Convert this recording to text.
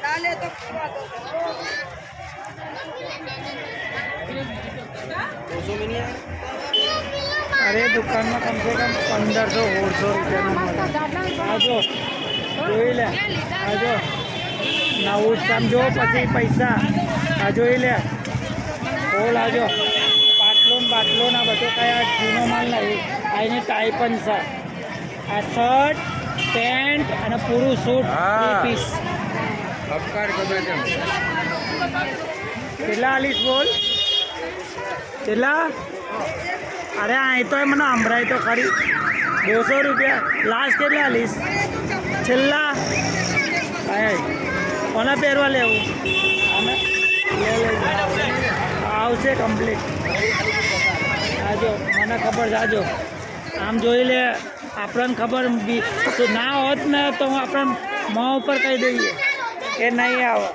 डाले तो अरे दुकान में कम से कम 1500-1600 रुपया आजो જોઈ લે આજો નવું સમજો પછી પૈસા આ જોઈ લે બોલ આજો બાટલો ના બધો કયા જૂનો માલ નહીં આને ટાઈ પણ છે આ શર્ટ પેન્ટ અને પૂરું સૂટ 3 પીસ કેટલા આલીશ બોલ કેટલા અરે અહીં તો મને સંભળાય તો ખરી 200 રૂપિયા લાસ્ટ કેટલા આલીશ છેલ્લા કોને પહેરવા લેવું અમે આવશે કમ્પ્લીટ આજો મને ખબર છે આજો આમ જોઈ લે આપણને ખબર ના હોત ને તો હું આપણને મોં ઉપર કહી દઈએ કે નહીં આવે